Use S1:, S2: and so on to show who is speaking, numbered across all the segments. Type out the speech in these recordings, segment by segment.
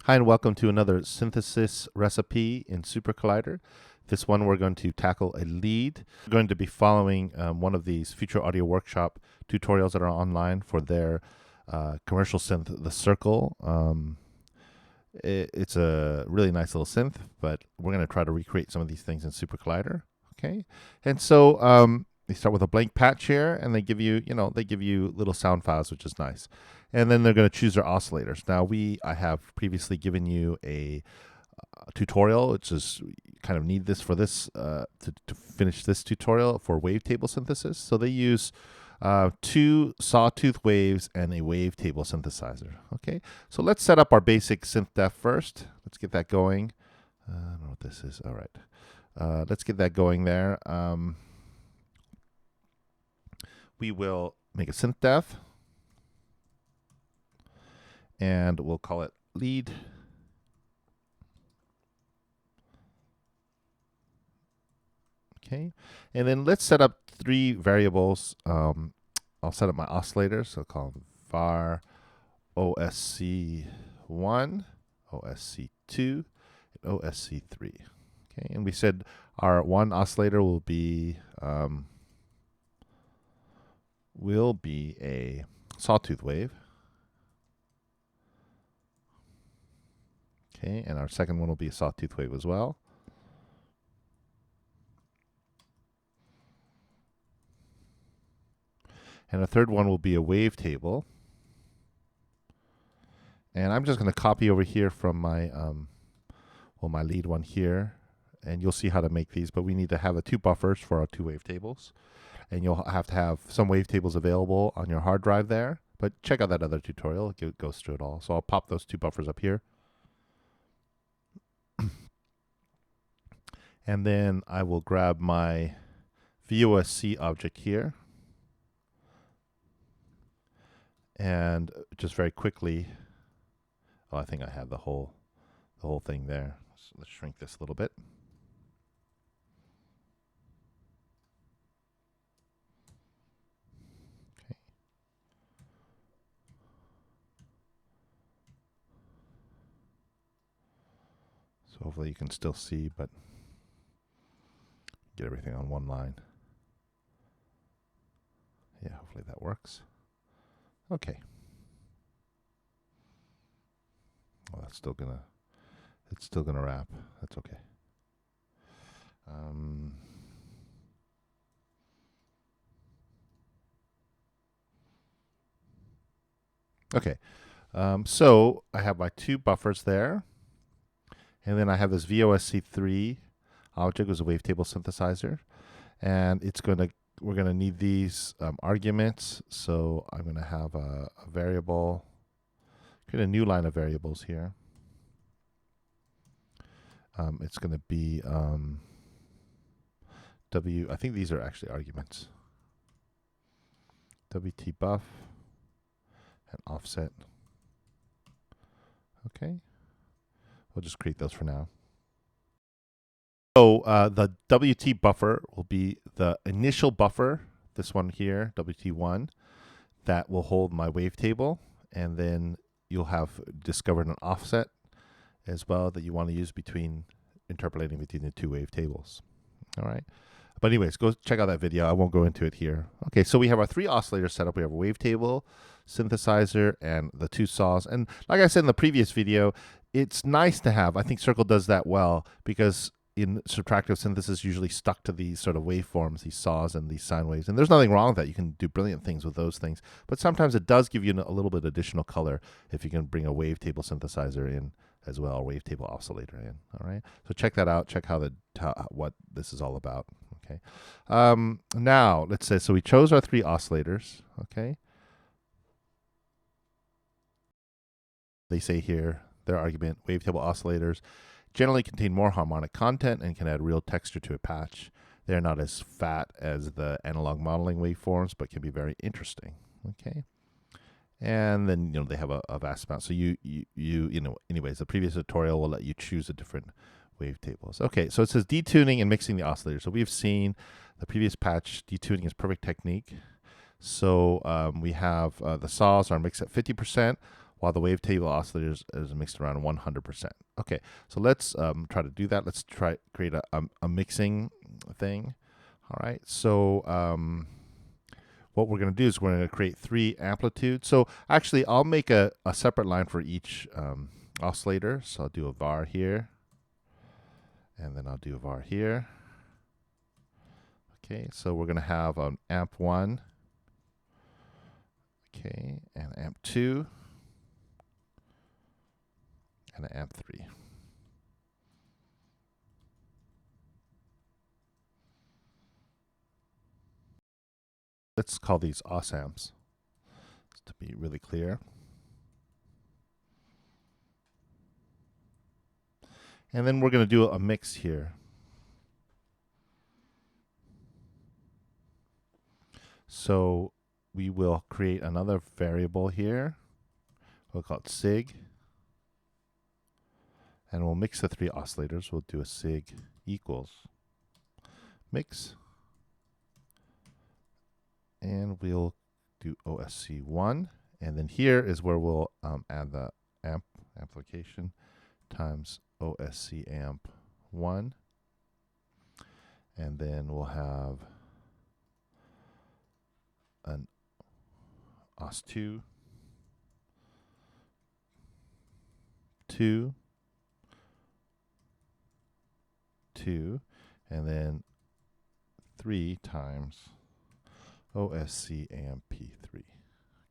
S1: Hi and welcome to another synthesis recipe in Supercollider. This one we're going to tackle a lead. We're going to be following one of these Future Audio Workshop tutorials that are online for their commercial synth, the Circle. It's a really nice little synth, but we're going to try to recreate some of these things in Supercollider. Okay, and so they start with a blank patch here, and they give you, they give you little sound files, which is nice. And then they're going to choose their oscillators. Now, I have previously given you a tutorial, which is you kind of need this for this to finish this tutorial for wavetable synthesis. So they use 2 sawtooth waves and a wavetable synthesizer. Okay, so let's set up our basic Synth F first. Let's get that going. I don't know what this is. All right, let's get that going there. We will make a Synth F, and we'll call it lead. Okay, and then let's set up 3 variables. I'll set up my oscillators, so I'll call them var OSC1, OSC2, and OSC3. Okay, and we said our one oscillator will be a sawtooth wave. Okay, and our second one will be a sawtooth wave as well. And the third one will be a wavetable. And I'm just going to copy over here from my my lead one here, and you'll see how to make these. But we need to have the 2 buffers for our 2 wavetables, and you'll have to have some wavetables available on your hard drive there. But check out that other tutorial; it goes through it all. So I'll pop those 2 buffers up here, and then I will grab my VOSC object here. And just very quickly, I think I have the whole thing there. So let's shrink this a little bit. Okay. So hopefully you can still see, but get everything on one line. Yeah, hopefully that works. Okay. Well, it's still gonna wrap. That's okay. Okay. So I have my 2 buffers there, and then I have this VOSC3 object as a wavetable synthesizer, and we're gonna need these arguments. So I'm gonna have a variable, create a new line of variables here. It's gonna be I think these are actually arguments. WT buff and offset. Okay, we'll just create those for now. So the WT buffer will be the initial buffer, this one here, WT1, that will hold my wavetable, and then you'll have discovered an offset as well that you want to use interpolating between the 2 wavetables. All right. But anyways, go check out that video. I won't go into it here. Okay, so we have our 3 oscillators set up. We have a wavetable, synthesizer, and the 2 saws. And like I said in the previous video, it's nice to have. I think Circle does that well, because in subtractive synthesis, usually stuck to these sort of waveforms, these saws and these sine waves. And there's nothing wrong with that. You can do brilliant things with those things. But sometimes it does give you a little bit additional color if you can bring a wavetable synthesizer in as well, a wavetable oscillator in. All right. So check that out. Check what this is all about. Okay. Now let's say, so we chose our 3 oscillators. Okay. They say here, their argument, wavetable oscillators generally contain more harmonic content and can add real texture to a patch. They're not as fat as the analog modeling waveforms, but can be very interesting. Okay. And then, they have a vast amount. So anyways, the previous tutorial will let you choose the different wavetables. Okay, so it says detuning and mixing the oscillators. So we've seen the previous patch, detuning is perfect technique. So we have the saws are mixed at 50%, while the wavetable oscillators is mixed around 100%. Okay, so let's try to do that. Let's try create a mixing thing. All right, so what we're going to do is we're going to create 3 amplitudes. So actually, I'll make a separate line for each oscillator. So I'll do a var here, and then I'll do a var here. Okay, so we're going to have an amp 1, okay, and amp 2, and an amp 3. Let's call these os amps to be really clear. And then we're going to do a mix here. So we will create another variable here. We'll call it sig. And we'll mix the 3 oscillators. We'll do a sig equals mix. And we'll do OSC1. And then here is where we'll add the amplification times OSC amp 1. And then we'll have an OS2, 2, 2, and then 3 times OSC amp P3.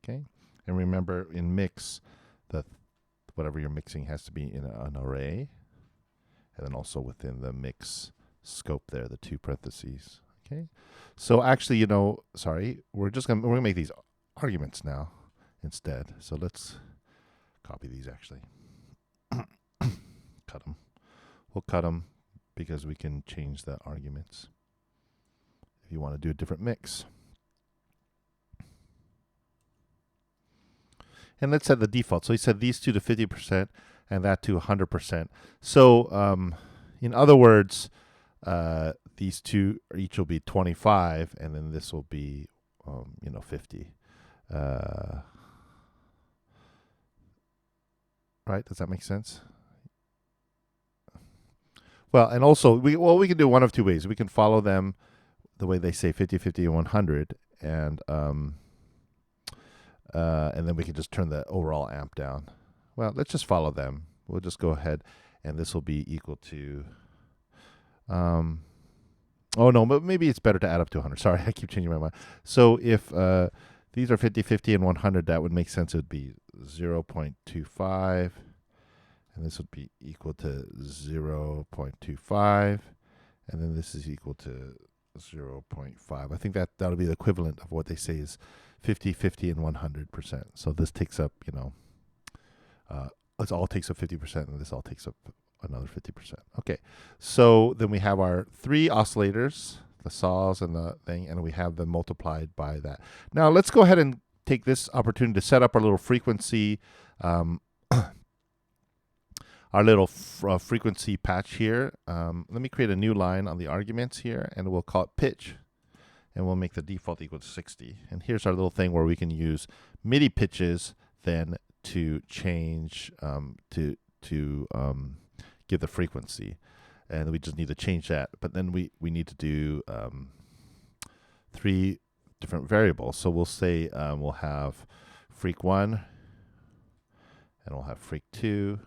S1: Okay, and remember in mix, the whatever you're mixing has to be in an array, and then also within the mix scope there, the 2 parentheses. Okay, so actually, you know, sorry, we're gonna make these arguments now instead. So let's copy these actually. Cut them. We'll cut them because we can change the arguments if you want to do a different mix. And let's set the default. So he said these 2 to 50% and that to 100%. So in other words, these 2 each will be 25, and then this will be, 50. Right? Does that make sense? Well, and also, we can do one of 2 ways. We can follow them the way they say 50, 50, and 100, and then we can just turn the overall amp down. Well, let's just follow them. We'll just go ahead, and this will be equal to, oh no, but maybe it's better to add up to 100. Sorry, I keep changing my mind. So if these are 50, 50, and 100, that would make sense. It would be 0.25, and this would be equal to 0.25, and then this is equal to 0.5. I think that'll be the equivalent of what they say is 50, 50, and 100%. So this takes up, this all takes up 50%, and this all takes up another 50%. Okay, so then we have our 3 oscillators, the saws and the thing, and we have them multiplied by that. Now let's go ahead and take this opportunity to set up our little frequency, frequency patch here. Let me create a new line on the arguments here, and we'll call it pitch, and we'll make the default equal to 60. And here's our little thing where we can use MIDI pitches then to change to give the frequency, and we just need to change that. But then we need to do 3 different variables. So we'll say we'll have freq 1, and we'll have freq 2,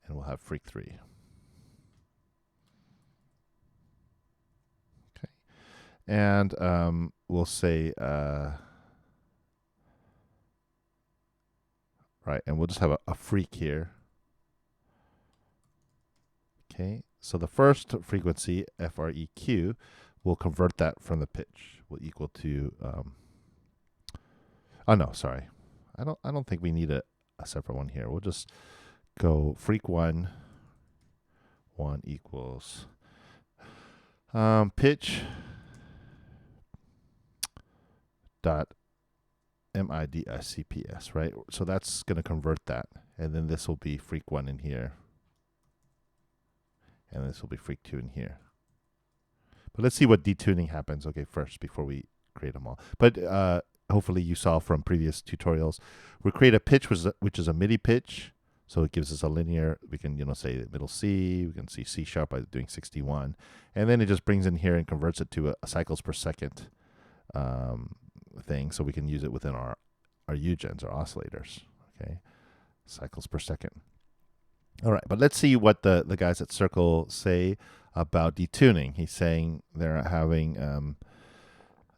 S1: and we'll have freq 3. Okay, and we'll say right, and we'll just have a freq here. Okay, so the first frequency, FREQ, we'll convert that from the pitch. Will equal to oh no, sorry. I don't think we need a separate one here. We'll just go freq 1 equals pitch dot MIDICPS, right? So that's going to convert that, and then this will be freq 1 in here, and this will be freq 2 in here. But let's see what detuning happens, okay, first before we create them all. But hopefully you saw from previous tutorials. We create a pitch, which is a MIDI pitch. So it gives us a linear, we can, say middle C, we can see C sharp by doing 61. And then it just brings in here and converts it to a cycles per second thing. So we can use it within our UGENs, our oscillators, okay? Cycles per second. All right, but let's see what the guys at Circle say about detuning. He's saying they're having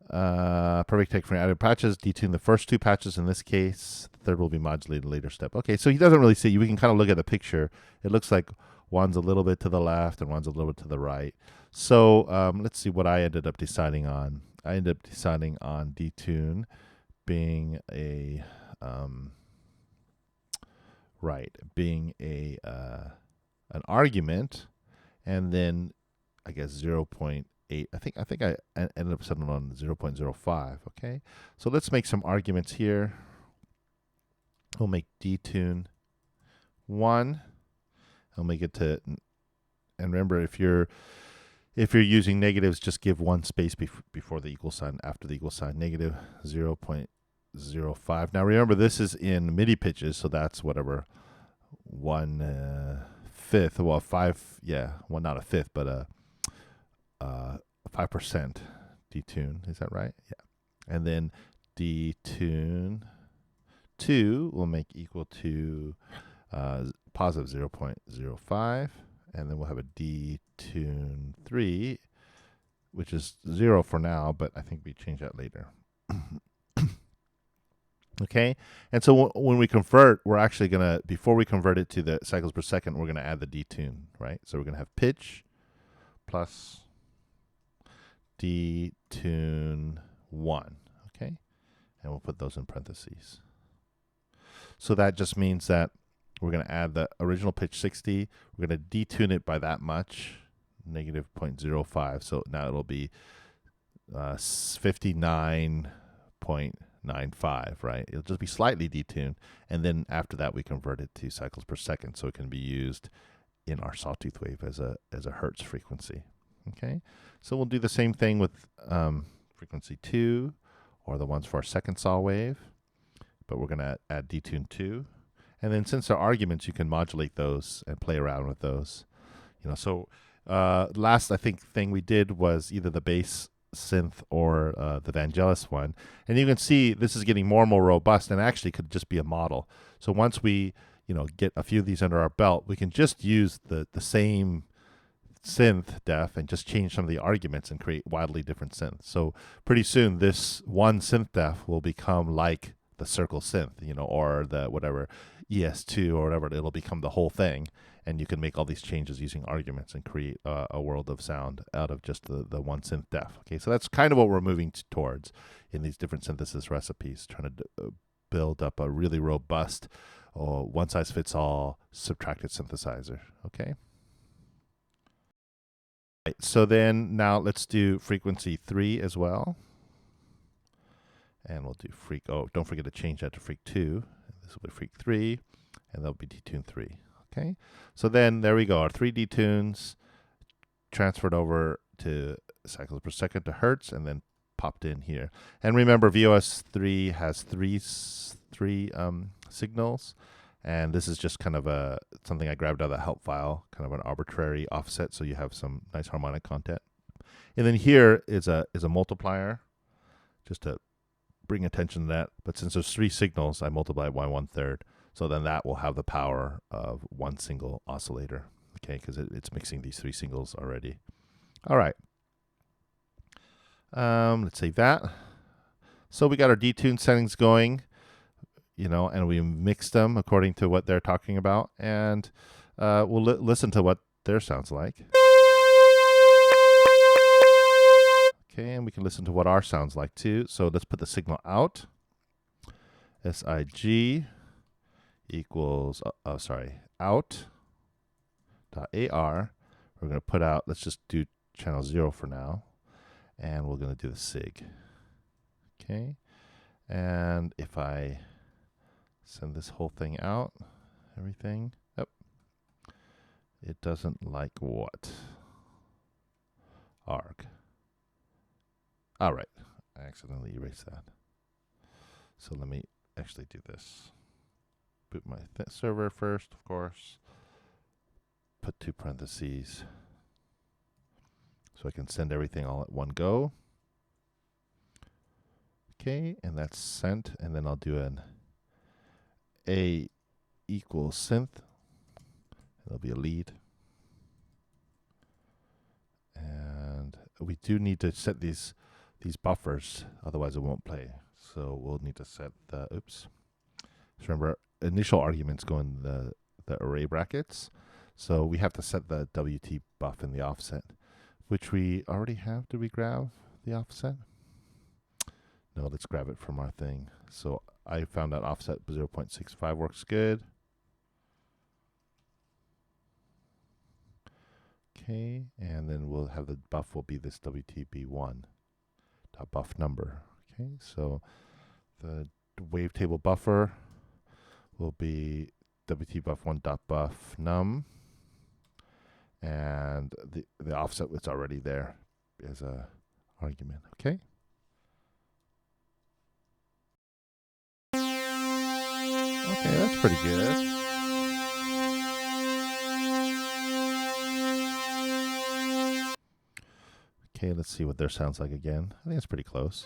S1: perfect take for added patches, detune the first 2 patches in this case. The third will be modulated later step. Okay, so he doesn't really see. We can kind of look at the picture. It looks like one's a little bit to the left and one's a little bit to the right. So let's see what I ended up deciding on. I ended up deciding on detune being a an argument, and then I guess 0.8. I think I ended up settling on 0.05. Okay, so let's make some arguments here. We'll make detune 1. I'll make it to, and remember, if you're using negatives, just give 1 space before the equal sign, after the equal sign, negative 0.05. Now remember, this is in MIDI pitches, so that's whatever 1/5. Well, 5. Yeah, well, not a fifth, but a 5% detune. Is that right? Yeah. And then detune 2 will make equal to positive 0.05. And then we'll have a detune 3, which is 0 for now, but I think we change that later. Okay, and so when we convert, we're actually going to, before we convert it to the cycles per second, we're going to add the detune, right? So we're going to have pitch plus detune 1, okay? And we'll put those in parentheses. So that just means that we're going to add the original pitch 60. We're going to detune it by that much, negative 0.05. So now it'll be 59.95, right? It'll just be slightly detuned. And then after that, we convert it to cycles per second, so it can be used in our sawtooth wave as a hertz frequency. Okay, so we'll do the same thing with frequency 2, or the ones for our second saw wave, but we're going to add detune 2. And then since they're arguments, you can modulate those and play around with those. So last, I think, thing we did was either the bass synth or the Vangelis one. And you can see this is getting more and more robust, and actually could just be a model. So once we, get a few of these under our belt, we can just use the same Synth F and just change some of the arguments and create wildly different synths. So pretty soon this one Synth F will become like the Circle synth, or the whatever ES2 or whatever. It'll become the whole thing, and you can make all these changes using arguments and create a world of sound out of just the one Synth F. Okay, so that's kind of what we're moving towards in these different synthesis recipes, trying to build up a really robust one-size-fits-all subtracted synthesizer. Okay. Right, so then now let's do frequency 3 as well. And we'll do freak. Oh, don't forget to change that to freak 2. This will be freak 3, and that'll be detune 3. Okay, so then there we go. Our 3 detunes transferred over to cycles per second to hertz, and then popped in here. And remember, VOS3 has three signals, and this is just kind of something I grabbed out of the help file, kind of an arbitrary offset, so you have some nice harmonic content. And then here is a multiplier, just to bring attention to that. But since there's 3 signals, I multiply it by 1/3. So then that will have the power of one single oscillator, okay, because it's mixing these 3 singles already. All right. Let's save that. So we got our detune settings going, and we mixed them according to what they're talking about. And we'll listen to what their sounds like. Okay, and we can listen to what our sounds like too. So let's put the signal out. SIG equals, out.AR. We're going to put out, let's just do channel 0 for now. And we're going to do the SIG. Okay, and if I send this whole thing out, everything, it doesn't like what? Arg. All right, I accidentally erased that. So let me actually do this. Boot my server first, of course. Put 2 parentheses so I can send everything all at one go. Okay, and that's sent. And then I'll do an A equals synth. It'll be a lead. And we do need to set these buffers, otherwise it won't play. So we'll need to set the, oops. So remember, initial arguments go in the array brackets. So we have to set the WT buff in the offset, which we already have. Did we grab the offset? No, let's grab it from our thing. So I found that offset 0.65 works good. Okay, and then we'll have the buff will be this WTB1 dot buff number. Okay, so the wavetable buffer will be WT_buff1 dot buff num, and the offset was already there as a argument. Okay. Okay, that's pretty good. Okay, let's see what their sounds like again. I think it's pretty close.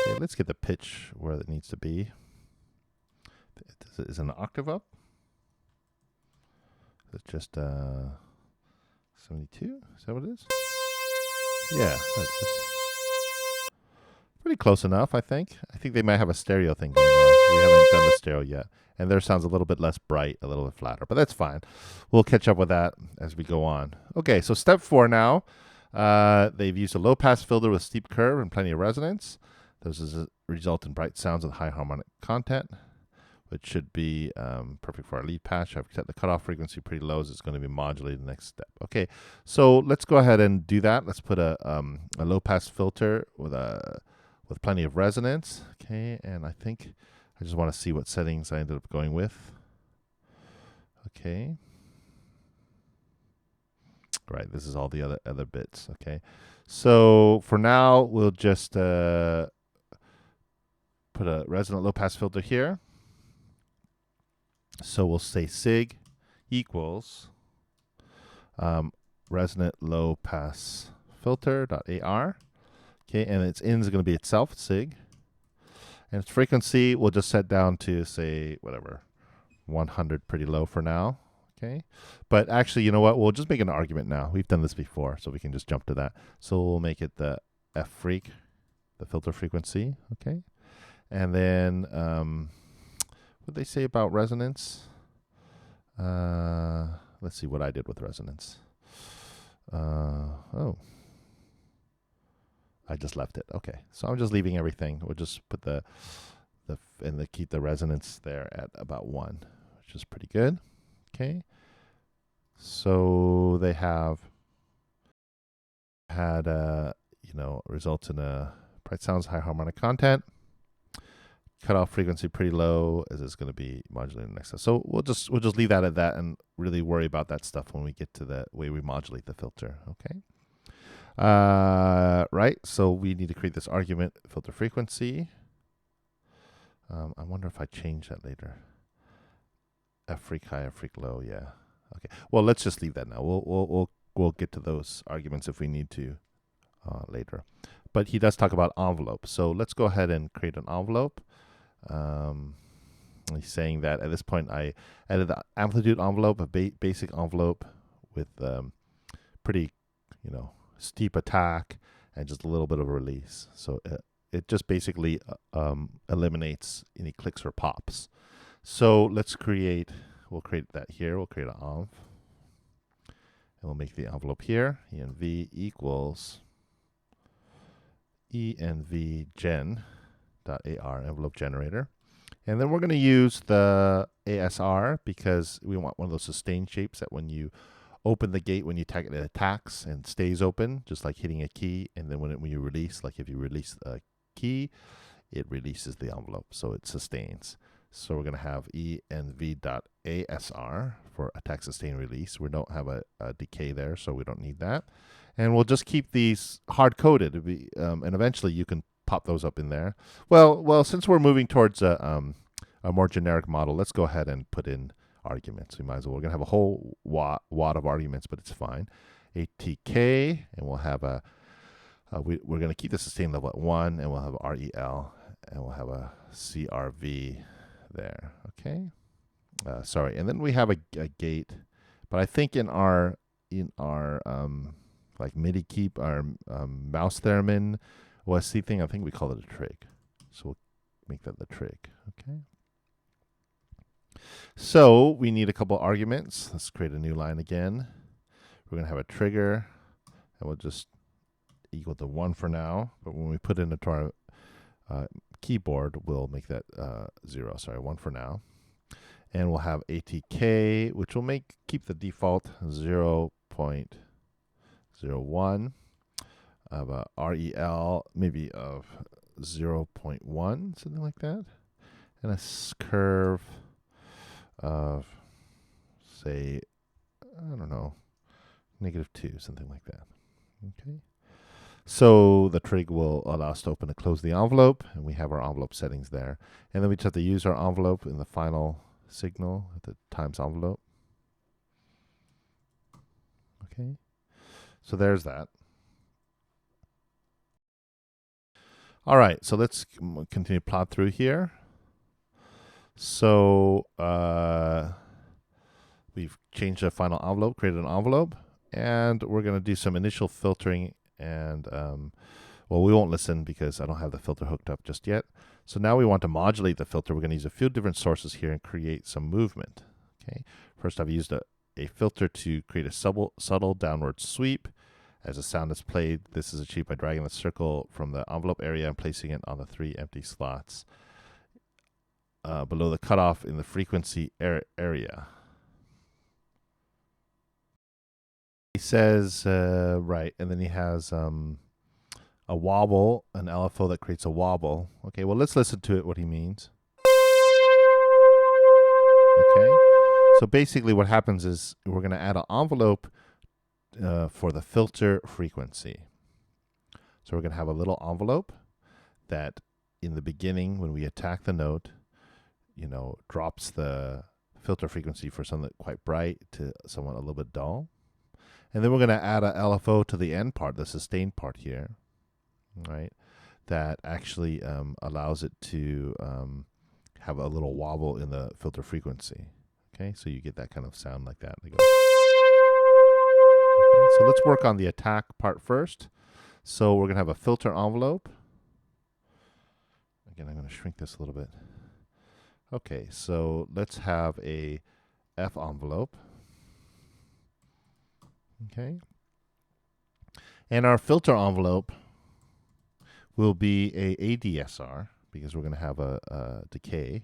S1: Okay, let's get the pitch where it needs to be. Is it an octave up? Is it just 72? Is that what it is? Yeah, that's just pretty close enough, I think. I think they might have a stereo thing going on. We haven't done the stereo yet. And their sounds a little bit less bright, a little bit flatter, but that's fine. We'll catch up with that as we go on. Okay, so step 4 now. They've used a low-pass filter with steep curve and plenty of resonance. Those result in bright sounds with high harmonic content, which should be perfect for our lead patch. I've set the cutoff frequency pretty low, so it's going to be modulated the next step. Okay, so let's go ahead and do that. Let's put a low-pass filter with plenty of resonance. Okay, and I think I just want to see what settings I ended up going with. Okay. Right, this is all the other bits. Okay, so for now we'll just put a resonant low-pass filter here. So we'll say sig equals resonant low-pass filter.ar. Okay, and its in is going to be itself, sig. And its frequency we'll just set down to, say, whatever, 100, pretty low for now. Okay, but actually, you know what? We'll just make an argument now. We've done this before, so we can just jump to that. So we'll make it the F freq, the filter frequency. Okay, and then what did they say about resonance? Let's see what I did with resonance. Oh, I just left it. Okay, so I'm just leaving everything. We'll just put keep the resonance there at about 1, which is pretty good. Okay, so they have had results in a bright sounds, high harmonic content, cutoff frequency pretty low, as it's going to be modulated next step. So we'll just leave that at that and really worry about that stuff when we get to the way we modulate the filter. Okay. Right, so we need to create this argument filter frequency. I wonder if I change that later. F freq high, F freq low, yeah. Okay, well, let's just leave that now. We'll get to those arguments if we need to later. But he does talk about envelope, so let's go ahead and create an envelope. He's saying that at this point I added the amplitude envelope, a basic envelope with pretty, steep attack and just a little bit of a release. So it just basically eliminates any clicks or pops. So we'll create that here. We'll create an env, and we'll make the envelope here. env equals envgen.ar, envelope generator. And then we're going to use the ASR because we want one of those sustained shapes that when you open the gate, when you tag it, it attacks and stays open, just like hitting a key. And then when you release, like if you release a key, it releases the envelope, so it sustains. So we're going to have env.asr for attack, sustain, release. We don't have a decay there, so we don't need that. And we'll just keep these hard-coded. And eventually you can pop those up in there. Well, since we're moving towards a more generic model, let's go ahead and put in arguments. We might as well. We're going to have a whole wad of arguments, but it's fine. ATK, and we'll have we're going to keep the sustain level at 1, and we'll have REL, and we'll have a CRV there. Okay. Sorry, and then we have a gate, but I think in our like MIDI keep, our mouse theremin OSC thing, I think we call it a trig. So we'll make that the trig. Okay. So we need a couple arguments. Let's create a new line again. We're going to have a trigger, and we'll just equal to 1 for now. But when we put it into our keyboard, we'll make that 0. Sorry, 1 for now. And we'll have ATK, which will keep the default 0.01 of a REL, maybe of 0.1, something like that, and a curve of, say, I don't know, -2, something like that. Okay. So the trig will allow us to open and close the envelope, and we have our envelope settings there. And then we just have to use our envelope in the final signal at the times envelope. Okay. So there's that. All right, so let's continue to plot through here. So we've changed the final envelope, created an envelope, and we're going to do some initial filtering. And well, we won't listen because I don't have the filter hooked up just yet. So now we want to modulate the filter. We're going to use a few different sources here and create some movement. Okay. First, I've used a filter to create a subtle downward sweep. As the sound is played, this is achieved by dragging the circle from the envelope area and placing it on the 3 empty slots below the cutoff in the frequency area. He says, right, and then he has a wobble, an LFO that creates a wobble. Okay, well, let's listen to it, what he means. Okay, so basically what happens is we're going to add an envelope for the filter frequency. So we're going to have a little envelope that in the beginning, when we attack the note, drops the filter frequency for something quite bright to somewhat a little bit dull. And then we're going to add a LFO to the end part, the sustained part here, right? That actually allows it to have a little wobble in the filter frequency. Okay, so you get that kind of sound like that. Okay, so let's work on the attack part first. So we're going to have a filter envelope. Again, I'm going to shrink this a little bit. Okay, so let's have a F envelope. Okay. And our filter envelope will be a ADSR because we're going to have a decay.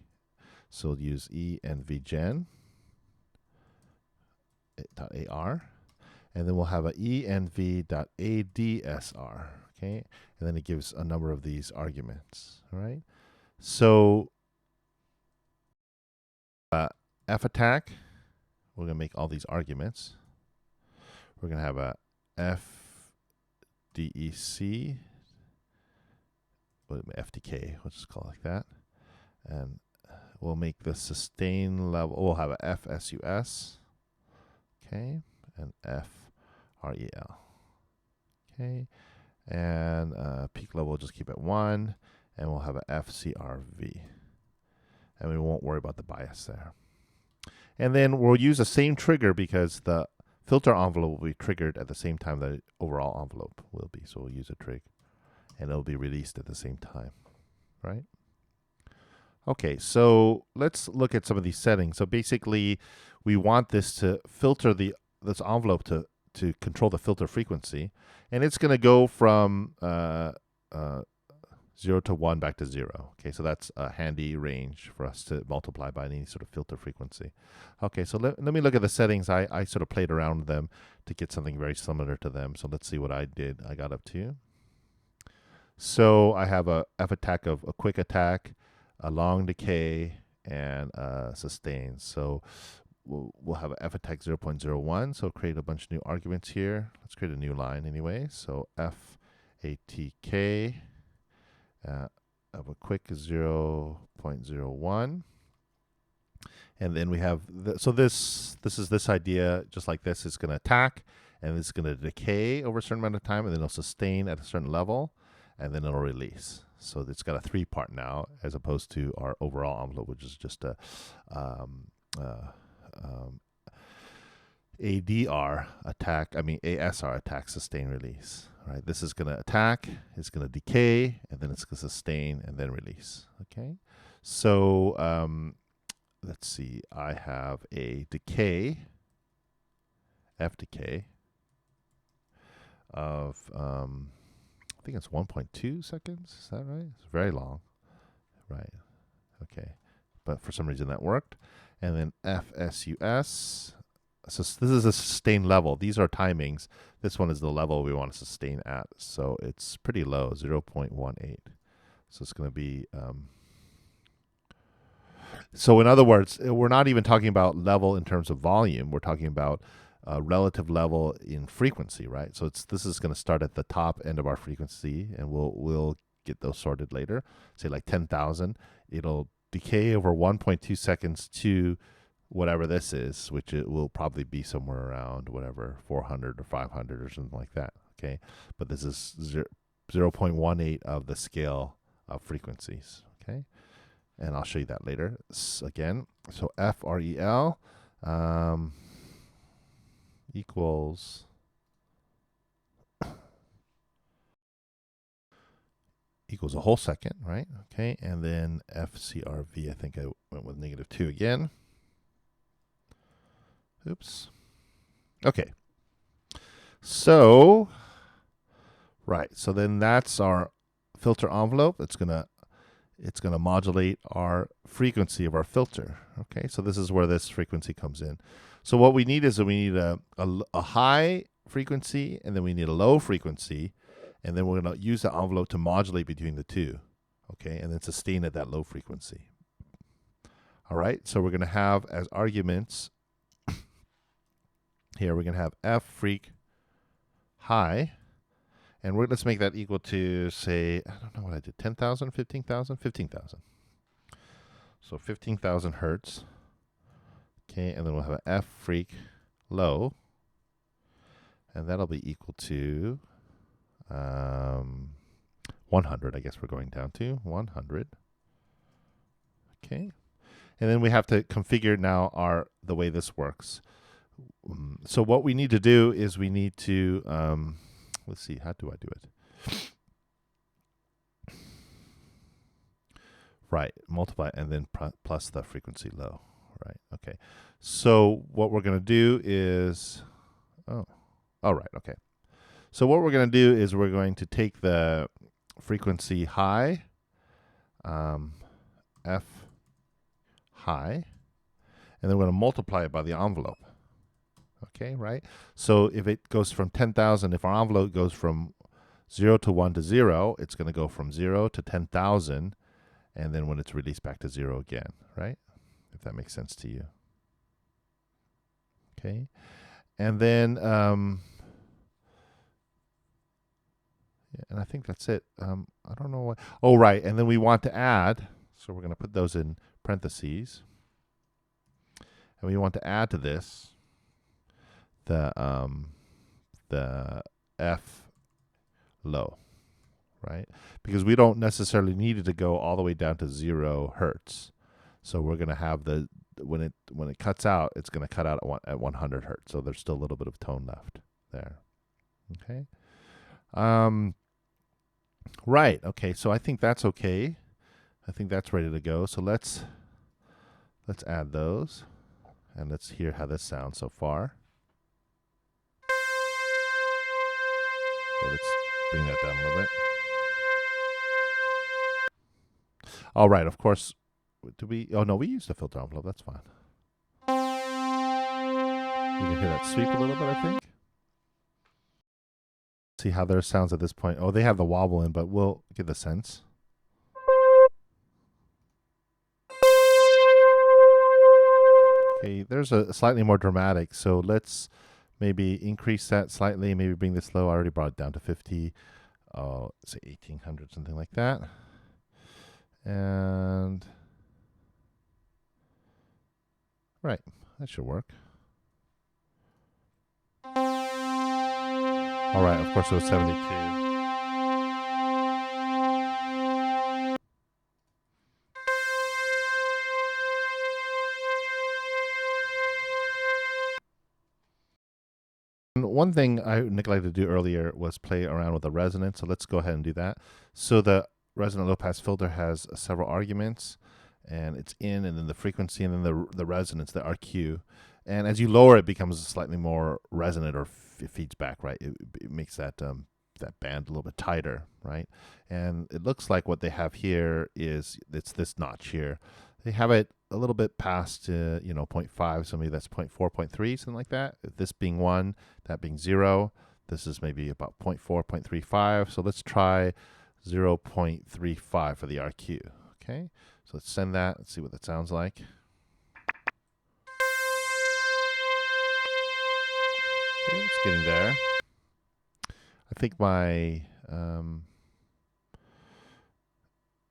S1: So we'll use envgen.ar. And then we'll have a env.adsr. Okay. And then it gives a number of these arguments. All right. So F attack, we're going to make all these arguments. We're going to have a FDEC, FDK, we'll just call it like that. And we'll make the sustain level, we'll have a FSUS, okay, and FREL, okay. And peak level, we'll just keep at 1, and we'll have a FCRV. And we won't worry about the bias there. And then we'll use the same trigger because the filter envelope will be triggered at the same time the overall envelope will be. So we'll use a trig, and it'll be released at the same time, right? Okay, so let's look at some of these settings. So basically, we want this to filter this envelope to control the filter frequency, and it's going to go from 0 to 1 back to 0. Okay, so that's a handy range for us to multiply by any sort of filter frequency. Okay, so let me look at the settings. I sort of played around with them to get something very similar to them. So let's see what I got up to. So I have a F attack of a quick attack, a long decay, and a sustain. So we'll have a F attack 0.01. So create a bunch of new arguments here. Let's create a new line anyway. So F ATK. of a quick 0.01. And then we have, so this is this idea, just like this, is going to attack, and it's going to decay over a certain amount of time, and then it'll sustain at a certain level, and then it'll release. So it's got a 3-part now, as opposed to our overall envelope, which is just a ADR attack, ASR attack, sustain, release. All right, this is going to attack, it's going to decay, and then it's going to sustain, and then release. Okay, so let's see, I have a decay, F decay, of, I think it's 1.2 seconds, is that right? It's very long, right? Okay, but for some reason that worked. And then FSUS, so this is a sustained level. These are timings. This one is the level we want to sustain at. So it's pretty low, 0.18. So it's going to be, so in other words, we're not even talking about level in terms of volume. We're talking about relative level in frequency, right? So this is going to start at the top end of our frequency, and we'll get those sorted later. Say like 10,000. It'll decay over 1.2 seconds to whatever this is, which it will probably be somewhere around whatever 400 or 500 or something like that. Okay, but this is 0.18 of the scale of frequencies. Okay, and I'll show you that later. Again, so FREL equals a whole second, right? Okay, and then FCRV, I think I went with -2 again. Oops. Okay. So, right. So then that's our filter envelope. It's gonna modulate our frequency of our filter. Okay. So this is where this frequency comes in. So what we need is that we need a high frequency, and then we need a low frequency, and then we're gonna use the envelope to modulate between the two. Okay, and then sustain at that low frequency. All right. So we're gonna have as arguments. Here we're going to have F freq high, and let's make that equal to, say, I don't know what I did, 10,000, 15,000, 15,000. So 15,000 hertz. Okay, and then we'll have an F freq low, and that'll be equal to 100. I guess we're going down to 100. Okay, and then we have to configure now the way this works. So what we need to do is we need to, let's see, how do I do it? Right, multiply and then plus the frequency low, right? Okay, so what we're going to do is, all right, okay. So what we're going to do is we're going to take the frequency high, F high, and then we're going to multiply it by the envelope. Okay, right? So if it goes from 10,000, if our envelope goes from 0 to 1 to 0, it's going to go from 0 to 10,000, and then when it's released back to 0 again, right? If that makes sense to you. Okay, and then, and I think that's it. I don't know what, oh, right, and then we want to add, so we're going to put those in parentheses, and we want to add to this the F low, right? Because we don't necessarily need it to go all the way down to 0 hertz. So we're going to have when it cuts out, it's going to cut out at 100 hertz. So there's still a little bit of tone left there. Okay. Right. Okay. So I think that's okay. I think that's ready to go. So let's add those, and let's hear how this sounds so far. Okay, let's bring that down a little bit. All right, of course. Oh no, we used a filter envelope. That's fine. You can hear that sweep a little bit, I think. See how their sounds at this point. Oh, they have the wobble in, but we'll get the sense. Okay, there's a slightly more dramatic. So let's maybe increase that slightly, maybe bring this low. I already brought it down to 50, say 1800, something like that. And right, that should work. All right, of course it was 72. One thing I neglected to do earlier was play around with the resonance, so let's go ahead and do that. So the resonant low-pass filter has several arguments, and it's in, and then the frequency, and then the resonance, the RQ. And as you lower it, becomes slightly more resonant, or it feeds back, right? It makes that that band a little bit tighter, right? And it looks like what they have here is it's this notch here. They have it a little bit past, 0.5, so maybe that's 0.4, 0.3, something like that. This being 1, that being 0. This is maybe about 0.4, 0.35. So let's try 0.35 for the RQ. Okay, so let's send that. Let's see what that sounds like. Okay, it's getting there. I think my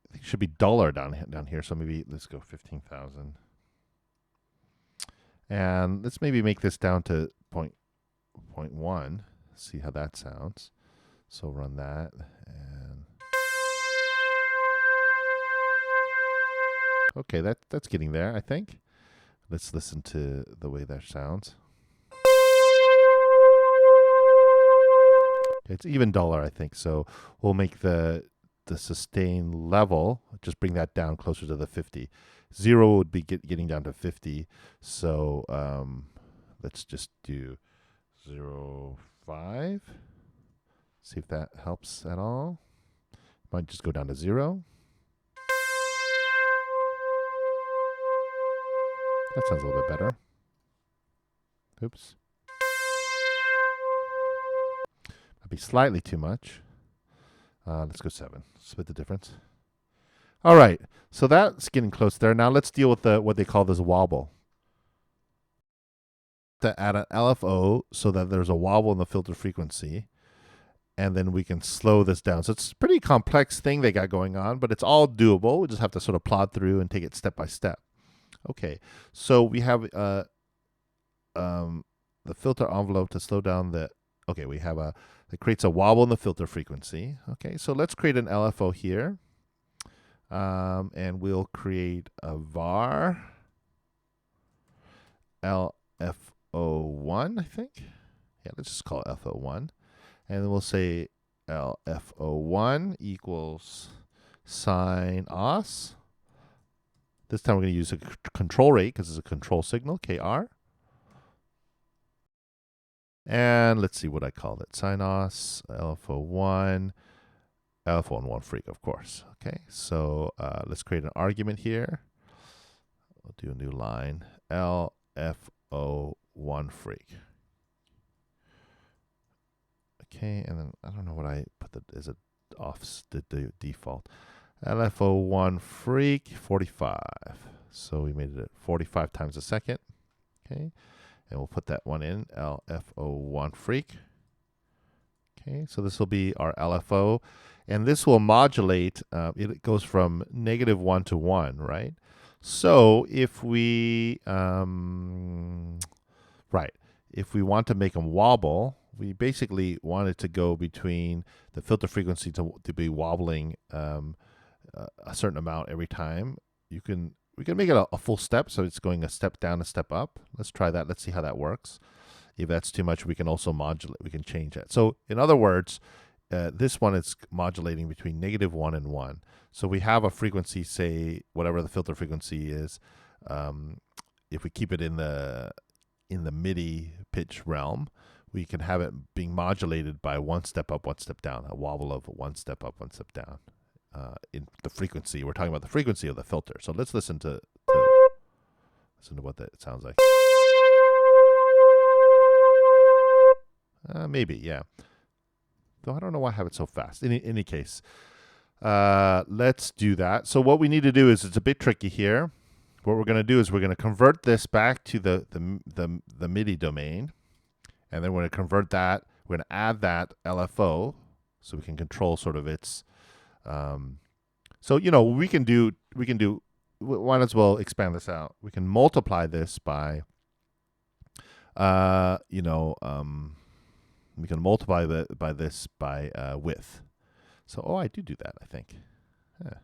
S1: I think it should be duller down here. So maybe let's go 15,000. And let's maybe make this down to 0.1. See how that sounds. So run that. And okay, that's getting there, I think. Let's listen to the way that sounds. Okay, it's even duller, I think. So we'll make the sustain level, just bring that down closer to the 50. 0 would be getting down to 50. So let's just do 0.5. See if that helps at all. Might just go down to 0. That sounds a little bit better. Oops. That'd be slightly too much. Let's go 7. Split the difference. All right, so that's getting close there. Now let's deal with what they call this wobble. To add an LFO so that there's a wobble in the filter frequency, and then we can slow this down. So it's a pretty complex thing they got going on, but it's all doable. We just have to sort of plod through and take it step by step. Okay, so we have the filter envelope to slow down the. Okay, we have it creates a wobble in the filter frequency. Okay, so let's create an LFO here. And we'll create a var LFO1, I think. Yeah, let's just call it FO1. And then we'll say LFO1 equals sine os. This time we're going to use a control rate because it's a control signal, KR. And let's see what I called it. Sine os, LFO1. LFO1 1 freak, of course. Okay, so let's create an argument here. We'll do a new line. LFO1 freak. Okay, and then I don't know what I put as a off the default. LFO1 freak 45. So we made it 45 times a second. Okay, and we'll put that one in. LFO1 freak. Okay, so this will be our LFO. And this will modulate, it goes from -1 to 1, right? So if we, if we want to make them wobble, we basically want it to go between the filter frequency to be wobbling a certain amount every time. We can make it a full step, so it's going a step down, a step up. Let's try that. Let's see how that works. If that's too much, we can also modulate. We can change that. So in other words, this one is modulating between -1 and 1. So we have a frequency, say whatever the filter frequency is. If we keep it in the MIDI pitch realm, we can have it being modulated by 1 step up, 1 step down, a wobble of 1 step up, 1 step down. In the frequency, we're talking about the frequency of the filter. So let's listen to what that sounds like. Maybe, yeah. Though I don't know why I have it so fast. In any case, let's do that. So what we need to do is, it's a bit tricky here. What we're going to do is we're going to convert this back to the MIDI domain, and then we're going to convert that. We're going to add that LFO so we can control sort of its So, we can do, might as well expand this out. We can multiply this by, we can multiply this by width. So, I do that, I think. Yeah.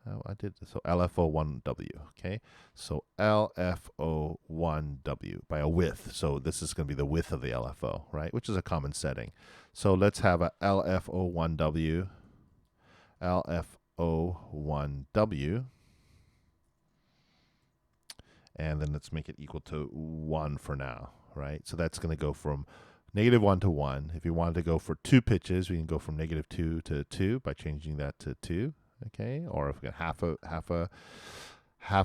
S1: Oh, I did. So LFO1W, okay? So LFO1W by a width. So this is going to be the width of the LFO, right? Which is a common setting. So let's have a LFO1W, LFO1W, and then let's make it equal to 1 for now, right? So that's going to go from -1 to 1. If you wanted to go for 2 pitches, we can go from -2 to 2 by changing that to 2. Okay, or if we got half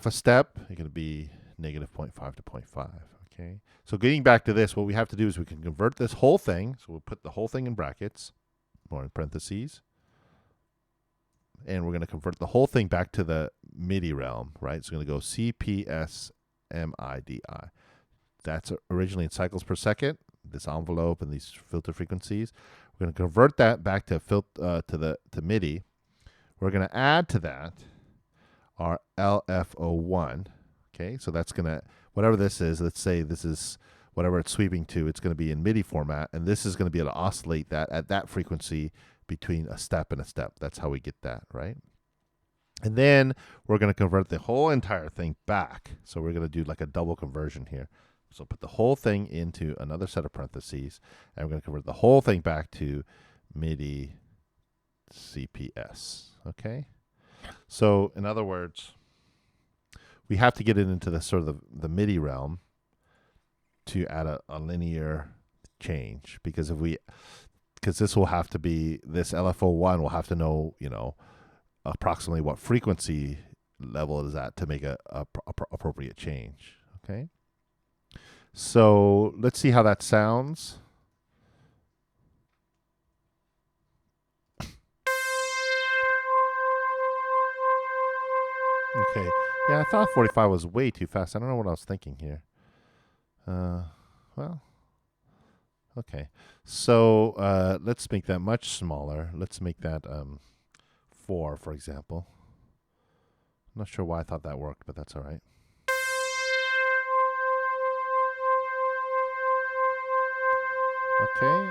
S1: a step, it's going to be -0.5 to 0.5. Okay, so getting back to this, what we have to do is we can convert this whole thing. So we'll put the whole thing in brackets or in parentheses, and we're going to convert the whole thing back to the MIDI realm, right? So we're going to go CPS MIDI. That's originally in cycles per second. This envelope and these filter frequencies. We're going to convert that back to to MIDI. We're going to add to that our LFO1. Okay, so that's going to, whatever this is, let's say this is whatever it's sweeping to, it's going to be in MIDI format, and this is going to be able to oscillate that at that frequency between a step and a step. That's how we get that, right? And then we're going to convert the whole entire thing back. So we're going to do like a double conversion here. So put the whole thing into another set of parentheses, and we're going to convert the whole thing back to MIDI CPS. Okay, so in other words, we have to get it into the sort of the MIDI realm to add a linear change, because this will have to be, this LFO1 will have to know, approximately what frequency level it is at to make a appropriate change. Okay, so let's see how that sounds. Okay. Yeah, I thought 45 was way too fast. I don't know what I was thinking here. Well, okay. So let's make that much smaller. Let's make that 4, for example. I'm not sure why I thought that worked, but that's all right. Okay.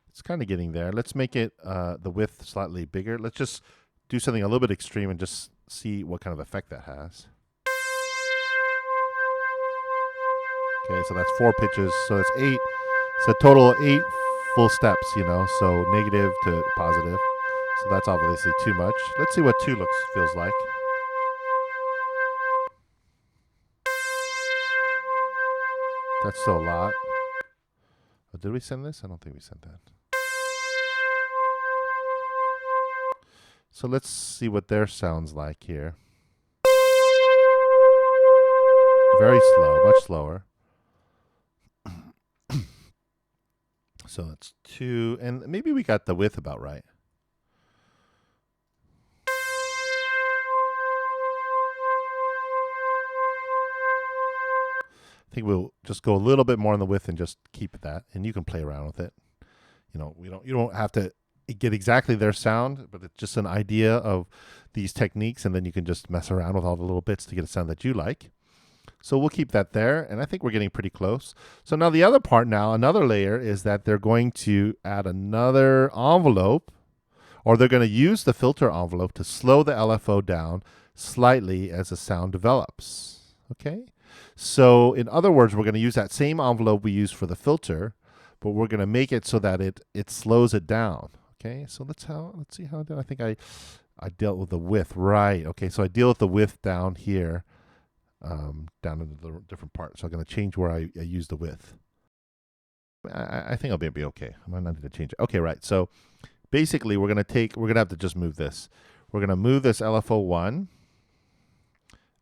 S1: It's kind of getting there. Let's make it the width slightly bigger. Let's just do something a little bit extreme and just see what kind of effect that has. Okay, so that's 4 pitches. So that's 8. It's a total of 8 full steps, so negative to positive. So that's obviously too much. Let's see what 2 feels like. That's still a lot. Oh, did we send this? I don't think we sent that. So let's see what their sounds like here. Very slow, much slower. So that's 2, and maybe we got the width about right. I think we'll just go a little bit more on the width and just keep that, and you can play around with it. You don't have to get exactly their sound, but it's just an idea of these techniques, and then you can just mess around with all the little bits to get a sound that you like. So we'll keep that there, and I think we're getting pretty close. So now the other part another layer is that they're going to add another envelope, or they're going to use the filter envelope to slow the LFO down slightly as the sound develops. Okay? So in other words, we're going to use that same envelope we used for the filter, but we're going to make it so that it slows it down. Okay, so let's see how I did. I think I dealt with the width, right? Okay, so I deal with the width down here, down into the different parts. So I'm going to change where I use the width. I think I'll be okay. I might not need to change it. Okay, right. So basically, we're going to have to just move this. We're going to move this LFO1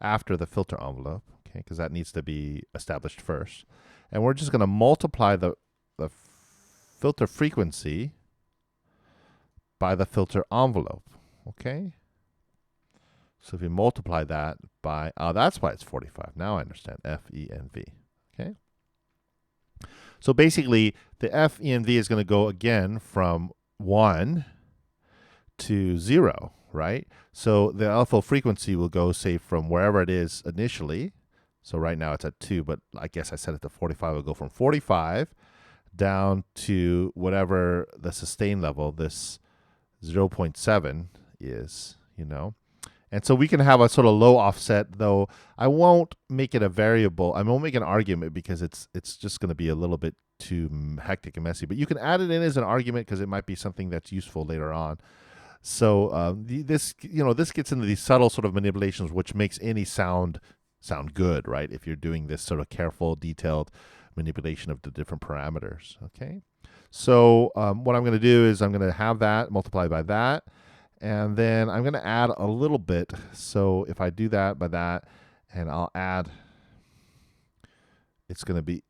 S1: after the filter envelope, okay, because that needs to be established first. And we're just going to multiply the filter frequency by the filter envelope, okay? So if you multiply that by, that's why it's 45. Now I understand, F, E, and V, okay? So basically, the F, E, and V is going to go again from 1 to 0, right? So the LFO frequency will go, say, from wherever it is initially. So right now it's at 2, but I guess I set it to 45. It'll go from 45 down to whatever the sustain level, this 0.7 is, you know. And so we can have a sort of low offset, though I won't make it a variable. I won't make an argument because it's just going to be a little bit too hectic and messy. But you can add it in as an argument because it might be something that's useful later on. So this gets into these subtle sort of manipulations, which makes any sound good, right? If you're doing this sort of careful, detailed manipulation of the different parameters. Okay. So what I'm going to do is I'm going to have that multiplied by that. And then I'm going to add a little bit. So if I do that by that, and I'll add, it's going to be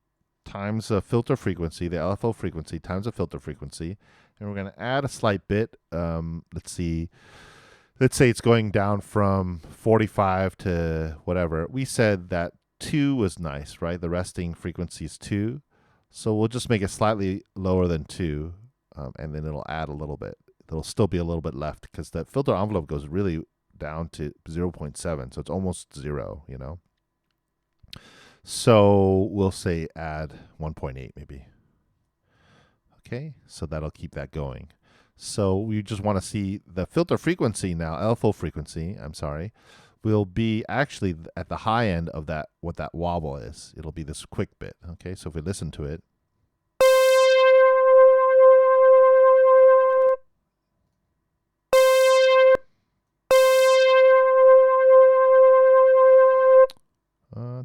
S1: times the filter frequency, the LFO frequency, times the filter frequency. And we're going to add a slight bit. Let's say it's going down from 45 to whatever. We said that 2 was nice, right? The resting frequency is 2. So we'll just make it slightly lower than 2, and then it'll add a little bit. There'll still be a little bit left because the filter envelope goes really down to 0.7, so it's almost 0, you know. So we'll say add 1.8 maybe. Okay, so that'll keep that going. So we just want to see the filter frequency now, LFO frequency, I'm sorry, will be actually at the high end of that, what that wobble is. It'll be this quick bit. Okay, so if we listen to it,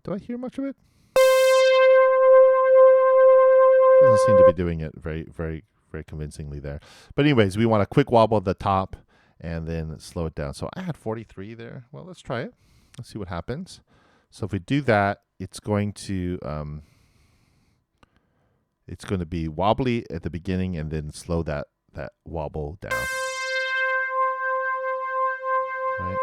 S1: do I hear much of it? Doesn't seem to be doing it very, very, very convincingly there. But anyways, we want a quick wobble at the top and then slow it down. So I had 43 there. Well, let's try it. Let's see what happens. So if we do that, it's going to be wobbly at the beginning and then slow that wobble down. Right.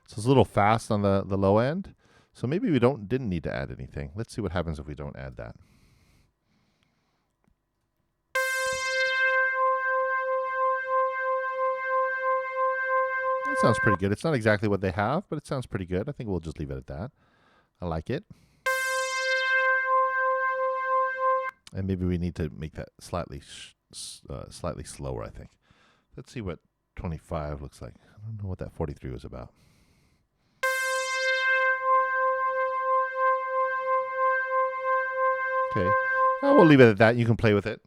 S1: So it's a little fast on the low end. So maybe we didn't need to add anything. Let's see what happens if we don't add that. That sounds pretty good. It's not exactly what they have, but it sounds pretty good. I think we'll just leave it at that. I like it. And maybe we need to make that slightly slower, I think. Let's see what 25 looks like. I don't know what that 43 was about. Okay. Oh, we'll leave it at that. You can play with it.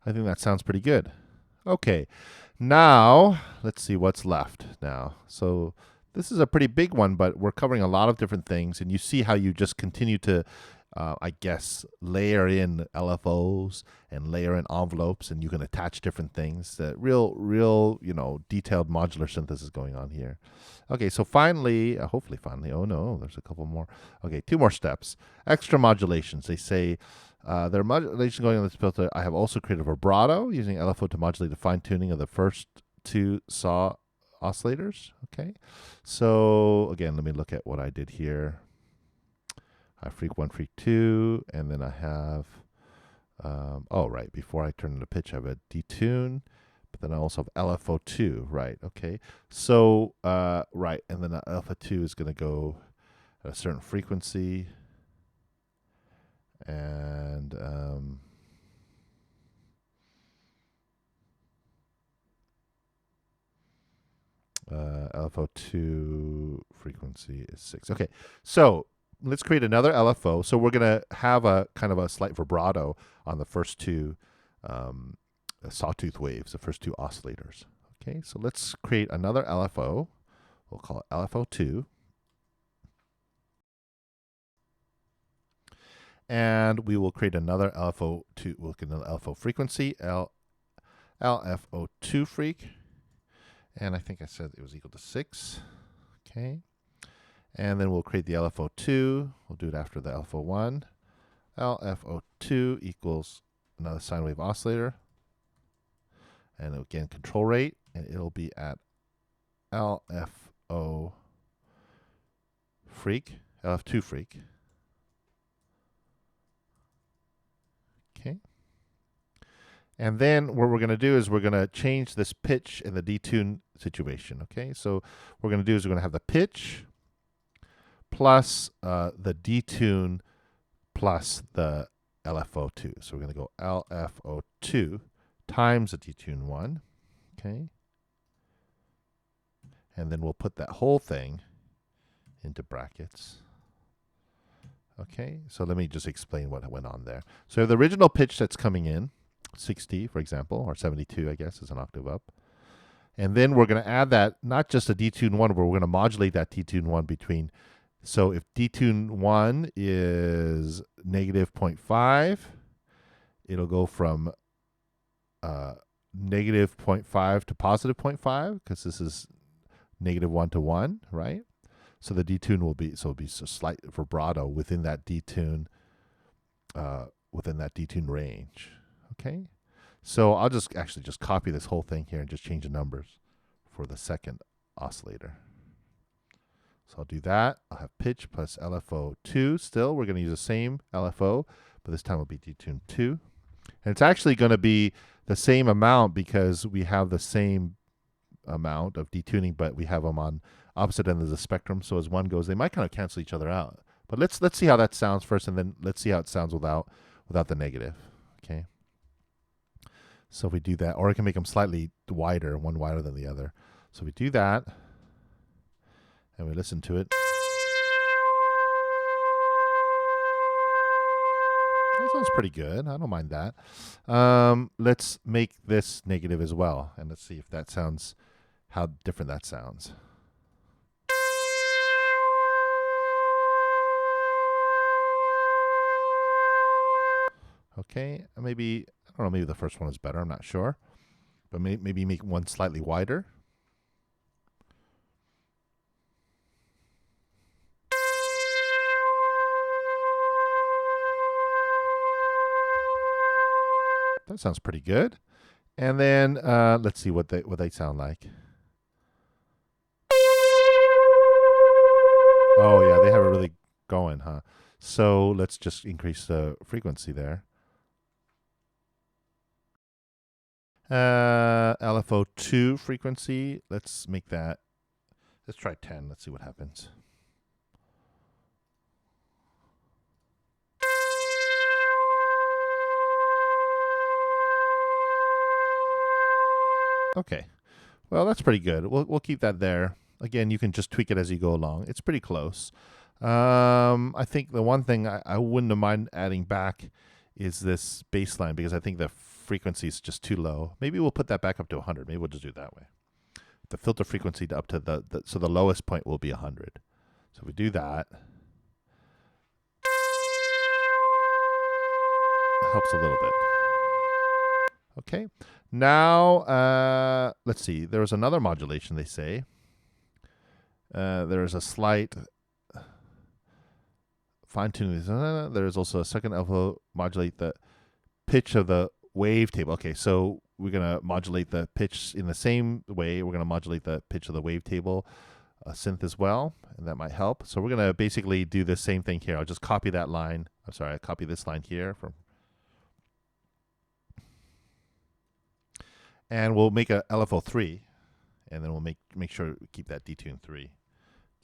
S1: I think that sounds pretty good. Okay. Now, let's see what's left now. So this is a pretty big one, but we're covering a lot of different things. And you see how you just continue to, I guess, layer in LFOs and layer in envelopes, and you can attach different things. Real, detailed modular synthesis going on here. Okay, so finally, hopefully finally, oh no, there's a couple more. Okay, 2 more steps. Extra modulations. They say, there are modulations going on this filter. I have also created vibrato using LFO to modulate the fine-tuning of the first 2 saw oscillators. Okay, so again, let me look at what I did here. I freak 1, freak 2, and then I have, before I turn into pitch, I have a detune, but then I also have LFO2, right, okay. So, and then LFO2 is going to go at a certain frequency, and LFO2 frequency is 6. Okay, so let's create another LFO. So we're going to have a kind of a slight vibrato on the first 2 sawtooth waves, the first 2 oscillators. Okay, so let's create another LFO. We'll call it LFO2. And we will create another LFO2. We'll get another LFO frequency, LFO2 freak. And I think I said it was equal to 6. Okay. And then we'll create the LFO2. We'll do it after the LFO1. LFO2 equals another sine wave oscillator. And again, control rate. And it'll be at LFO freak, LF2 freak. Okay. And then what we're going to do is we're going to change this pitch in the detune situation. Okay, so what we're going to do is we're going to have the pitch plus the detune plus the LFO2. So we're going to go LFO2 times the detune 1. Okay, and then we'll put that whole thing into brackets. Okay, so let me just explain what went on there. So the original pitch that's coming in, 60, for example, or 72, I guess, is an octave up. And then we're going to add that, not just a detune 1, but we're going to modulate that detune 1 between. So if detune 1 is negative 0.5, it'll go from negative 0.5 to positive 0.5, because this is negative 1 to 1, right? So the detune will be, so it'll be a slight vibrato within that detune range. Okay, so I'll just copy this whole thing here and just change the numbers for the second oscillator. So I'll do that. I'll have pitch plus LFO2 still. We're going to use the same LFO, but this time it'll be detune 2. And it's actually going to be the same amount because we have the same amount of detuning, but we have them on opposite ends of the spectrum. So as one goes, they might kind of cancel each other out. But let's see how that sounds first, and then let's see how it sounds without the negative. Okay. So if we do that, or I can make them slightly wider, one wider than the other. So we do that, and we listen to it. That sounds pretty good. I don't mind that. Let's make this negative as well, and let's see if that sounds, how different that sounds. Okay, maybe, I don't know, maybe the first one is better. I'm not sure. But maybe make one slightly wider. That sounds pretty good. And then let's see what they sound like. Oh yeah, they have it really going, huh? So let's just increase the frequency there. LFO2 frequency. Let's make that. Let's try 10. Let's see what happens. Okay. Well, that's pretty good. We'll keep that there. Again, you can just tweak it as you go along. It's pretty close. I think the one thing I wouldn't mind adding back is this baseline, because I think the frequency is just too low. Maybe we'll put that back up to 100. Maybe we'll just do it that way. The filter frequency up to so the lowest point will be 100. So if we do that, it helps a little bit. Okay. Now, let's see. There was another modulation, they say. There is a slight fine-tuning. There's also a second LFO modulate the pitch of the wavetable. Okay, so we're going to modulate the pitch in the same way. We're going to modulate the pitch of the wavetable synth as well, and that might help. So we're going to basically do the same thing here. I'll just copy that line. I'm sorry, I copy this line here from, and we'll make a LFO3, and then we'll make sure we keep that detune 3.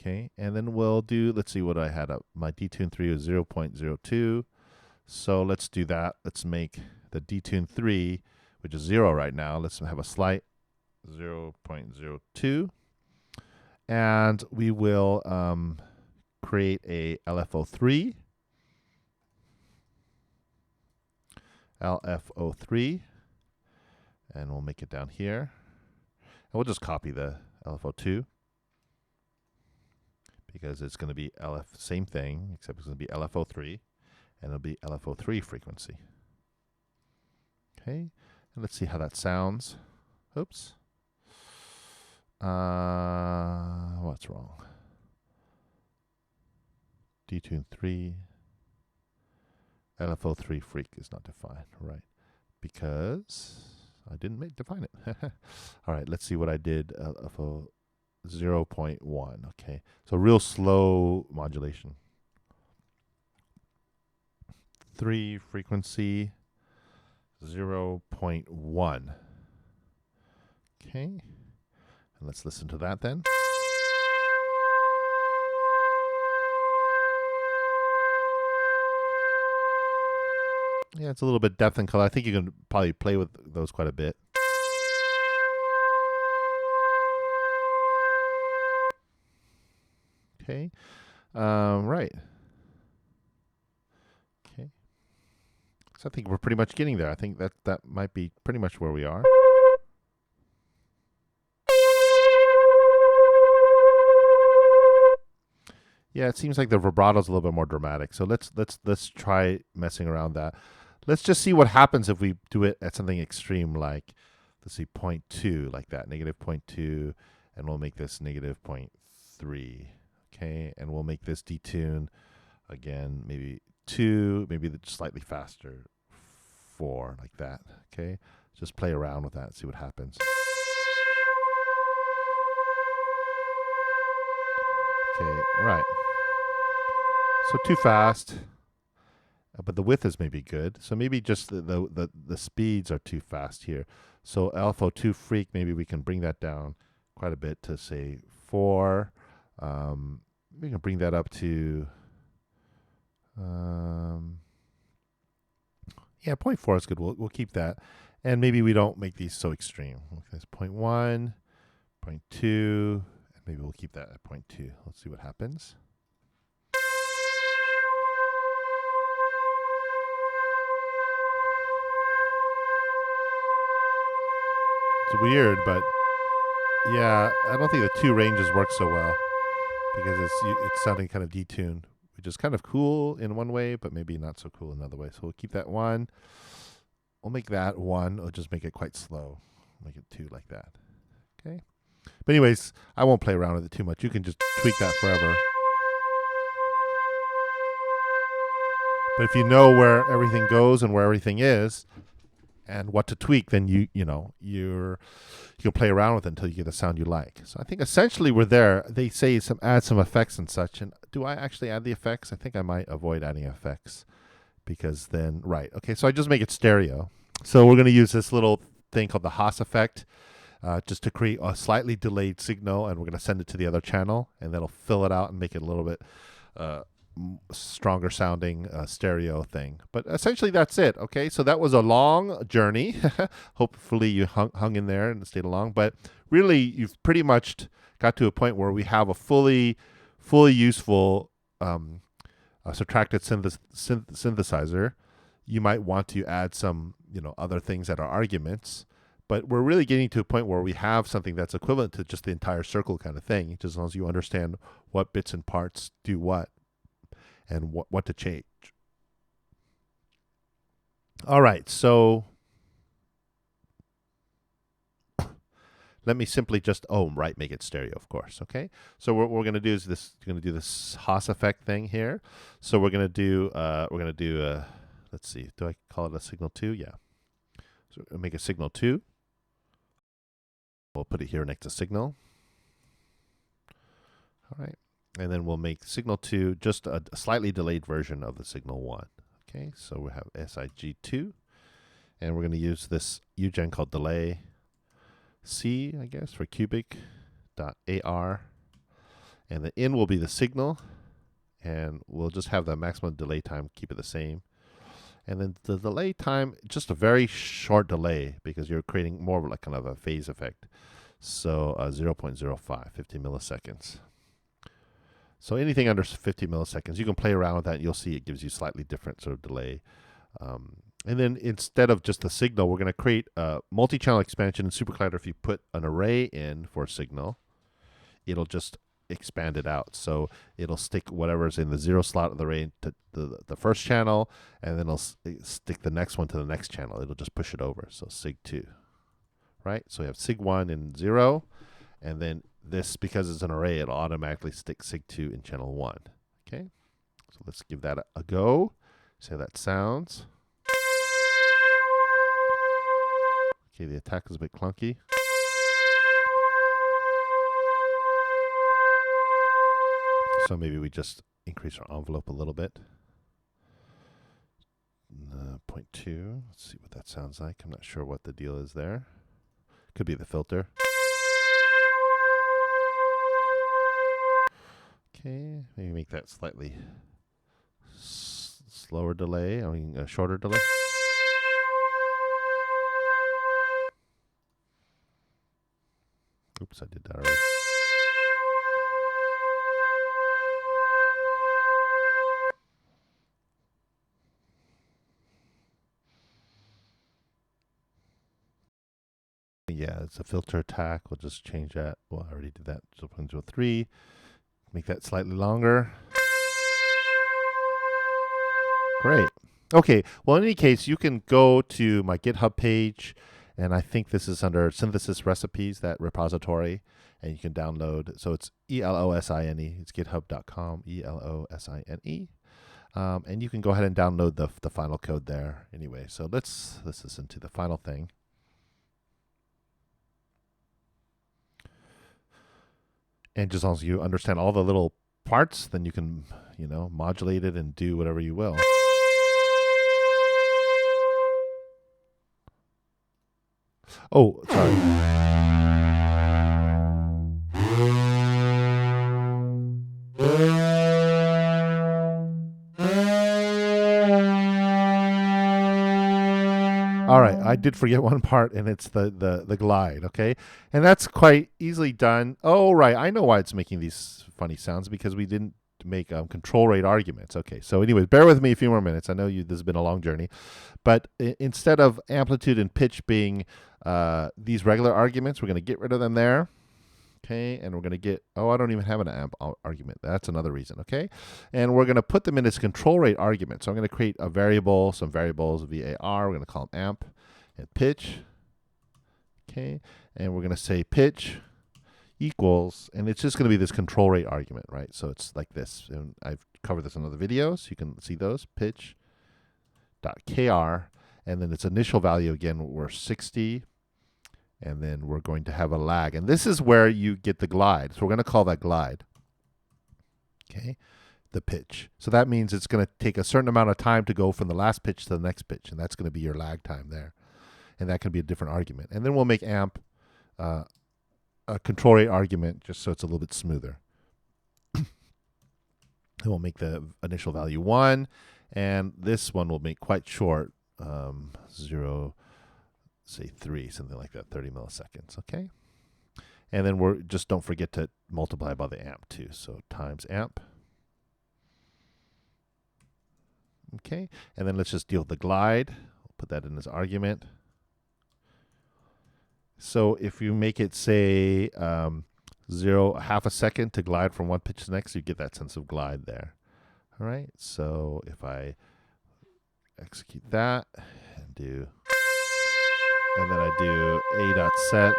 S1: Okay, and then we'll do, let's see what I had up. My detune 3 was 0.02. So let's do that. Let's make the detune 3, which is 0 right now. Let's have a slight 0.02. And we will create a LFO3. LFO3. And we'll make it down here. And we'll just copy the LFO2, because it's going to be same thing, except it's going to be LFO3, and it'll be LFO3 frequency. Okay, and let's see how that sounds. Oops. What's wrong? Detune 3. LFO3 freak is not defined, right? Because I didn't define it. All right, let's see what I did. LFO 0.1. Okay, so real slow modulation. 3 frequency. 0.1. Okay, and let's listen to that then. Yeah, it's a little bit depth and color. I think you can probably play with those quite a bit. Okay, right. Okay, so I think we're pretty much getting there. I think that might be pretty much where we are. Yeah, it seems like the vibrato's a little bit more dramatic. So let's try messing around that. Let's just see what happens if we do it at something extreme like, let's see, 0.2, like that, negative 0.2, and we'll make this negative 0.3. Okay, and we'll make this detune again, maybe 2, maybe slightly faster, 4, like that. Okay, just play around with that, see what happens. Okay, right. So too fast, but the width is maybe good. So maybe just the speeds are too fast here. So alpha 2 freak, maybe we can bring that down quite a bit to say 4. We can bring that up to yeah, 0.4 is good. We'll keep that, and maybe we don't make these so extreme. That's 0.1, 0.2, and maybe we'll keep that at 0.2. Let's see what happens. It's weird, but yeah, I don't think the 2 ranges work so well because it's sounding kind of detuned, which is kind of cool in one way, but maybe not so cool in another way. So we'll keep that 1. We'll make that 1, or just make it quite slow. Make it 2 like that. Okay. But anyways, I won't play around with it too much. You can just tweak that forever. But if you know where everything goes and where everything is, and what to tweak, then you can play around with it until you get a sound you like. So I think essentially we're there. They say add some effects and such. And do I actually add the effects? I think I might avoid adding effects because then, right. Okay, so I just make it stereo. So we're going to use this little thing called the Haas effect just to create a slightly delayed signal, and we're going to send it to the other channel, and that'll fill it out and make it a little bit stronger sounding stereo thing. But essentially that's it. Okay, so that was a long journey. Hopefully you hung in there and stayed along, but really you've pretty much got to a point where we have a fully useful subtracted synthesizer. You might want to add some other things that are arguments, but we're really getting to a point where we have something that's equivalent to just the entire circle kind of thing, just as long as you understand what bits and parts do what and what to change. All right, so let me simply just make it stereo, of course. Okay, so what we're going to do is this Haas effect thing here. So we're going to do let's see, do I call it a signal 2? Yeah. So we'll make a signal 2. We'll put it here next to signal. All right. And then we'll make signal 2 just a slightly delayed version of the signal 1. Okay, so we have SIG2. And we're going to use this UGen called delay C, I guess, for cubic.ar. And the in will be the signal. And we'll just have the maximum delay time, keep it the same. And then the delay time, just a very short delay because you're creating more of like kind of a phase effect. So 0.05, 50 milliseconds. So anything under 50 milliseconds, you can play around with that. And you'll see it gives you slightly different sort of delay. And then instead of just the signal, we're going to create a multi-channel expansion in Supercollider. If you put an array in for a signal, it'll just expand it out. So it'll stick whatever's in the 0 slot of the array to the first channel, and then it'll stick the next one to the next channel. It'll just push it over. So SIG2, right? So we have SIG1 in 0, and then this, because it's an array, it'll automatically stick SIG2 in channel 1. Okay, so let's give that a go. See how that sounds. Okay, the attack is a bit clunky. So maybe we just increase our envelope a little bit. 0.2. Let's see what that sounds like. I'm not sure what the deal is there. Could be the filter. Okay, maybe make that slightly slower delay. I mean, a shorter delay. Oops, I did that already. Yeah, it's a filter attack. We'll just change that. Well, I already did that. So 0.03. Make that slightly longer. Great. Okay. Well, in any case, you can go to my GitHub page, and I think this is under Synthesis Recipes, that repository, and you can download. So it's ELOSINE. It's github.com, ELOSINE. And you can go ahead and download the final code there anyway. So let's listen to the final thing. And just as long as you understand all the little parts, then you can, modulate it and do whatever you will. Oh, sorry. All right, I did forget one part, and it's the glide, okay? And that's quite easily done. Oh, right, I know why it's making these funny sounds, because we didn't make control rate arguments. Okay, so anyways, bear with me a few more minutes. I know this has been a long journey. But instead of amplitude and pitch being these regular arguments, we're going to get rid of them there. Okay, and we're going to get, I don't even have an amp argument. That's another reason, okay? And we're going to put them in as control rate argument. So I'm going to create a variable, some variables, VAR. We're going to call them amp and pitch. Okay, and we're going to say pitch equals, and it's just going to be this control rate argument, right? So it's like this. And I've covered this in other videos. You can see those, pitch dot kr, and then its initial value, again, we're 60. And then we're going to have a lag. And this is where you get the glide. So we're going to call that glide. Okay, the pitch. So that means it's going to take a certain amount of time to go from the last pitch to the next pitch. And that's going to be your lag time there. And that can be a different argument. And then we'll make amp a control rate argument just so it's a little bit smoother. And we'll make the initial value 1. And this one we'll make quite short, 0. Say 3, something like that, 30 milliseconds, okay? And then don't forget to multiply by the amp too. So times amp. Okay, and then let's just deal with the glide. We'll put that in as argument. So if you make it, say, half a second to glide from one pitch to the next, you get that sense of glide there. All right, so if I execute that and do... And then I do a.set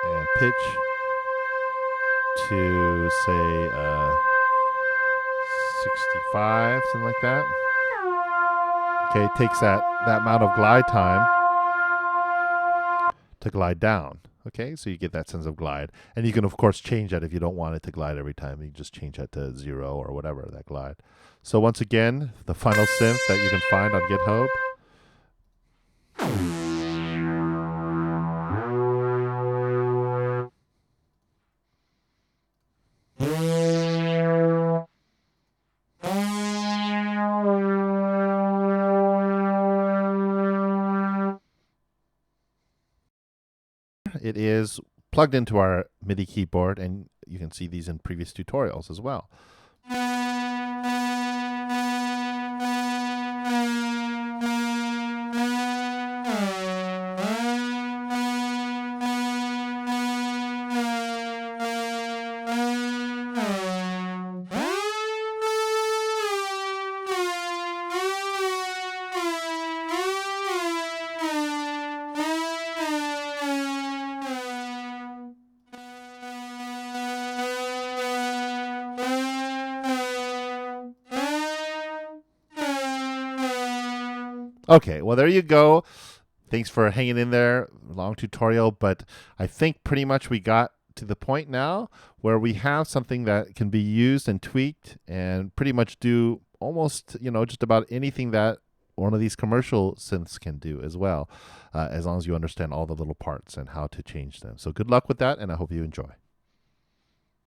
S1: and pitch to say 65, something like that. Okay, it takes that amount of glide time to glide down. Okay, so you get that sense of glide. And you can, of course, change that if you don't want it to glide every time. You just change that to 0 or whatever, that glide. So once again, the final synth that you can find on GitHub. It is plugged into our MIDI keyboard, and you can see these in previous tutorials as well. Okay, well, there you go. Thanks for hanging in there. Long tutorial, but I think pretty much we got to the point now where we have something that can be used and tweaked and pretty much do almost, just about anything that one of these commercial synths can do as well, as long as you understand all the little parts and how to change them. So good luck with that, and I hope you enjoy.